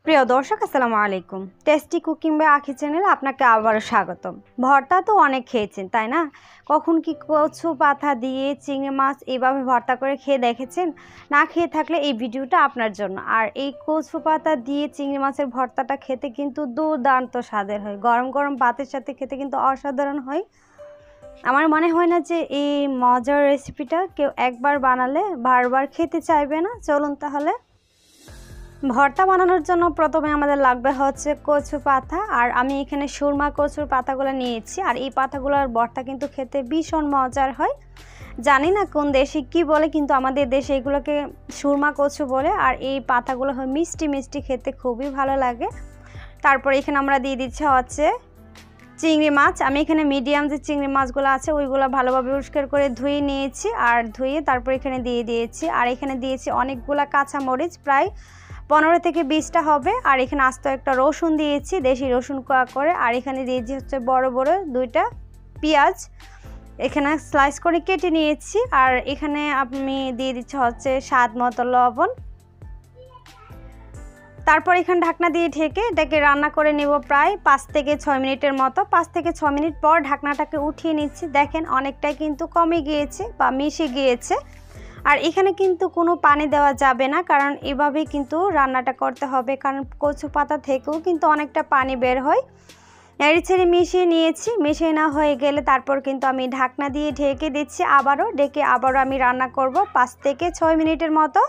প্রিয় দর্শক আসসালামু আলাইকুম। টেস্টি কুকিং বাই আখি চ্যানেলে আপনাকে আবারও স্বাগতম। ভর্তা তো অনেক খেয়েছেন তাই না? কখন কি কচু পাতা দিয়ে চিংড়ি মাছ এইভাবে ভর্তা করে খেয়ে দেখেছেন? না খেয়ে থাকলে এই ভিডিওটা আপনার জন্য। আর এই কচু পাতা দিয়ে চিংড়ি মাছের ভর্তাটা খেতে কিন্তু দুর্দান্ত স্বাদের হয়। গরম গরম ভাতের সাথে খেতে কিন্তু অসাধারণ হয়। আমার মনে হয় না যে এই মজার রেসিপিটা কেউ একবার বানালে বারবার খেতে চাইবে না। চলুন তাহলে। ভর্তা বানানোর জন্য প্রথমে আমাদের লাগবে হচ্ছে কচু পাতা। আর আমি এখানে সুরমা কচুর পাতাগুলো নিয়েছি। আর এই পাতাগুলোর ভর্তা কিন্তু খেতে ভীষণ মজার হয়। জানি না কোন দেশে কি বলে, কিন্তু আমাদের দেশে এগুলোকে সুরমা কচু বলে। আর এই পাতাগুলো হয় মিষ্টি মিষ্টি, খেতে খুবই ভালো লাগে। তারপর এখানে আমরা দিয়ে দিচ্ছি হচ্ছে চিংড়ি মাছ। আমি এখানে মিডিয়াম যে চিংড়ি মাছগুলো আছে ওইগুলো ভালোভাবে পরিষ্কার করে ধুয়ে নিয়েছি। আর ধুয়ে তারপর এখানে দিয়ে দিয়েছি। আর এখানে দিয়েছি অনেকগুলা কাঁচামরিচ, প্রায় 15 থেকে 20টা হবে। আর এখানে আস্ত একটা রসুন দিয়েছি, দেশি রসুন কোয়া করে। আর এখানে দিয়েছি হচ্ছে বড় বড় 2টা পেঁয়াজ, এখানে স্লাইস করে কেটে নিয়েছি। আর এখানে আমি দিয়ে দিচ্ছি হচ্ছে স্বাদ মতো লবণ। তারপর এখানে ঢাকনা দিয়ে ঢেকে এটাকে রান্না করে নেব প্রায় 5 থেকে 6 মিনিটের মতো। 5 থেকে 6 মিনিট পর ঢাকনাটাকে উঠিয়ে নিচ্ছি। দেখেন অনেকটাই কিন্তু কমে গিয়েছে বা মিশে গিয়েছে। আর এখানে কিন্তু কোনো পানি দেওয়া যাবে না, কারণ এভাবেই কিন্তু রান্নাটা করতে হবে, কারণ কচু পাতা থেকেও কিন্তু অনেকটা পানি বের হয়। নেড়ে ছেড়ে মিশিয়ে নিয়েছি। মিশিয়ে না হয়ে গেলে তারপর কিন্তু আমি ঢাকনা দিয়ে ঢেকে দিচ্ছি। আবারও আমি রান্না করব 5 থেকে 6 মিনিটের মতো।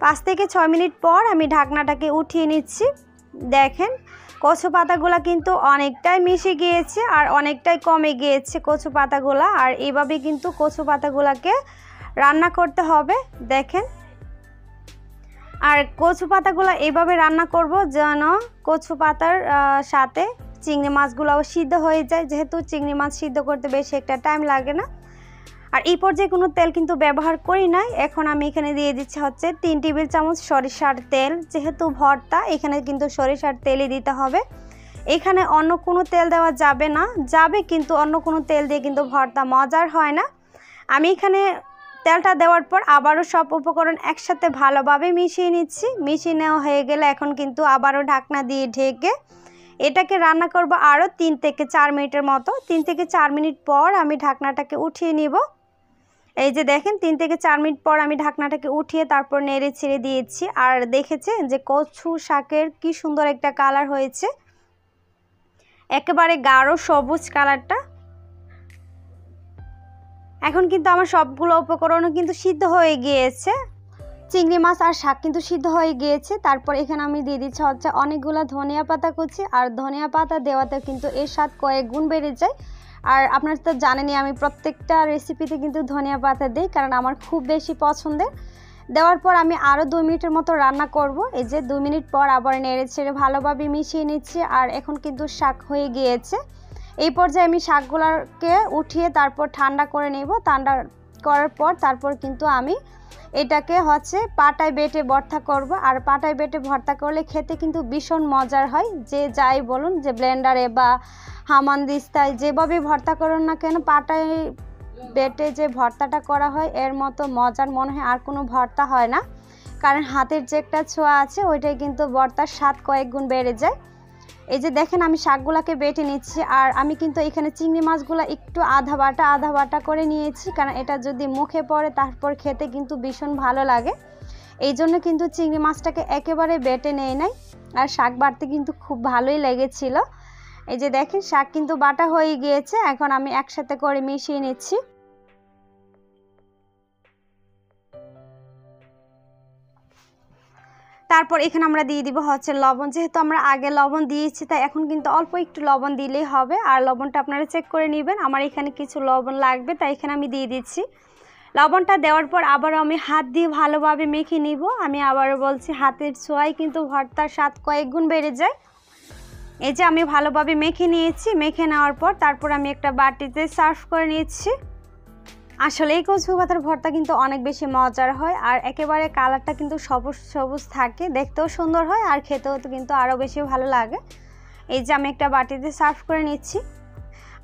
5 থেকে 6 মিনিট পর আমি ঢাকনাটাকে উঠিয়ে নিচ্ছি। দেখেন কচু পাতাগুলো কিন্তু অনেকটাই মিশে গিয়েছে আর অনেকটাই কমে গিয়েছে কচু পাতাগুলো। আর এইভাবে কিন্তু কচু পাতাগুলোকে রান্না করতে হবে। দেখেন, আর কচু পাতাগুলো এইভাবে রান্না করব যেন কচু পাতার সাথে চিংড়ি মাছগুলোও সিদ্ধ হয়ে যায়, যেহেতু চিংড়ি মাছ সিদ্ধ করতে বেশি একটা টাইম লাগে না। আর এই পর্যায়ে কোনো তেল কিন্তু ব্যবহার করি নাই। এখন আমি এখানে দিয়ে দিচ্ছি হচ্ছে 3 টেবিল চামচ সরিষার তেল। যেহেতু ভর্তা এখানে কিন্তু সরিষার তেলই দিতে হবে, এখানে অন্য কোনো তেল দেওয়া যাবে না। যাবে কিন্তু অন্য কোনো তেল দিয়ে কিন্তু ভর্তা মজার হয় না। আমি এখানে তেলটা দেওয়ার পর আবারও সব উপকরণ একসাথে ভালোভাবে মিশিয়ে নিচ্ছি। মিশিয়ে নেওয়া হয়ে গেলে এখন কিন্তু আবারও ঢাকনা দিয়ে ঢেকে এটাকে রান্না করব আরও 3 থেকে 4 মিনিটের মতো। 3 থেকে 4 মিনিট পর আমি ঢাকনাটাকে উঠিয়ে নিব। এই যে দেখেন 3 থেকে 4 মিনিট পর আমি ঢাকনাটাকে উঠিয়ে তারপর নেড়ে ছেড়ে দিয়েছি। আর দেখেছেন যে কচু শাকের কি সুন্দর একটা কালার হয়েছে, একেবারে গাঢ় সবুজ কালারটা। এখন কিন্তু আমার সবগুলো উপকরণও কিন্তু সিদ্ধ হয়ে গিয়েছে। চিংড়ি মাছ আর শাক কিন্তু সিদ্ধ হয়ে গিয়েছে। তারপর এখানে আমি দিয়ে দিচ্ছি হচ্ছে অনেকগুলো ধনিয়া পাতা কুচি। আর ধনিয়া পাতা দেওয়াতে কিন্তু এর স্বাদ কয়েক গুণ বেড়ে যায়। আর আপনারা তো জানেনই আমি প্রত্যেকটা রেসিপিতে কিন্তু ধনিয়া পাতা দিই, কারণ আমার খুব বেশি পছন্দের। দেওয়ার পর আমি আরও 2 মিনিটের মতো রান্না করব। এই যে 2 মিনিট পর আবার নেড়ে ছেড়ে ভালোভাবে মিশিয়ে নিচ্ছি। আর এখন কিন্তু শাক হয়ে গিয়েছে। এই পর্যায়ে আমি শাকগুলোকে উঠিয়ে তারপর ঠান্ডা করে নেব। ঠান্ডা করার পর তারপর কিন্তু আমি এটাকে হচ্ছে পাটায় বেটে ভর্তা করব। আর পাটায় বেটে ভর্তা করলে খেতে কিন্তু ভীষণ মজার হয়। যে যাই বলুন, যে ব্লেন্ডারে বা হামানদিস্তায় যেভাবে ভর্তা করুন না কেন, পাটায় বেটে যে ভর্তাটা করা হয় এর মতো মজার মনে হয় আর কোনো ভর্তা হয় না। কারণ হাতের যে একটা ছোঁয়া আছে ওইটাই কিন্তু ভর্তার স্বাদ কয়েক গুণ বেড়ে যায়। এই যে দেখেন আমি শাকগুলোকে বেটে নিচ্ছি। আর আমি কিন্তু এখানে চিংড়ি মাছগুলো একটু আধা বাটা করে নিয়েছি, কারণ এটা যদি মুখে পড়ে তারপর খেতে কিন্তু ভীষণ ভালো লাগে। এই জন্য কিন্তু চিংড়ি মাছটাকে একেবারে বেটে নেই নাই। আর শাক বাটতে কিন্তু খুব ভালোই লেগেছিল। এই যে দেখেন শাক কিন্তু বাটা হয়ে গিয়েছে। এখন আমি একসাথে করে মিশিয়ে নিচ্ছি। তারপর এখানে আমরা দিয়ে দিব হচ্ছে লবণ। যেহেতু আমরা আগে লবণ দিয়েছি তাই এখন কিন্তু অল্প একটু লবণ দিলেই হবে। আর লবণটা আপনারা চেক করে নেবেন। আমার এখানে কিছু লবণ লাগবে তাই এখানে আমি দিয়ে দিচ্ছি। লবণটা দেওয়ার পর আবারও আমি হাত দিয়ে ভালোভাবে মেখে নিব। আমি আবারও বলছি, হাতের ছোঁয়ায় কিন্তু ভর্তার স্বাদ কয়েক গুণ বেড়ে যায়। এই যে আমি ভালোভাবে মেখে নিয়েছি। মেখে নেওয়ার পর তারপর আমি একটা বাটিতে সার্ভ করে নিচ্ছি। আসলে এই কচু পাতার ভর্তা কিন্তু অনেক বেশি মজার হয়। আর একেবারে কালারটা কিন্তু সবুজ সবুজ থাকে, দেখতেও সুন্দর হয় আর খেতেও তো কিন্তু আরও বেশি ভালো লাগে। এই যে আমি একটা বাটিতে সার্ভ করে নিচ্ছি।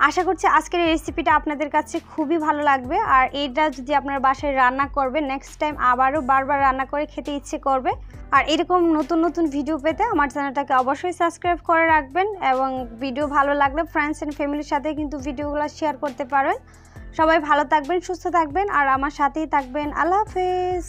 আশা করছি আজকের এই রেসিপিটা আপনাদের কাছে খুবই ভালো লাগবে। আর এইটা যদি আপনার বাসায় রান্না করবেন নেক্সট টাইম আবারও বারবার রান্না করে খেতে ইচ্ছে করবে। আর এরকম নতুন নতুন ভিডিও পেতে আমার চ্যানেলটাকে অবশ্যই সাবস্ক্রাইব করে রাখবেন এবং ভিডিও ভালো লাগলে ফ্রেন্ডস অ্যান্ড ফ্যামিলির সাথে কিন্তু ভিডিওগুলো শেয়ার করতে পারেন। সবাই ভালো থাকবেন, সুস্থ থাকবেন আর আমার সাথেই থাকবেন। আল্লাহ হাফেজ।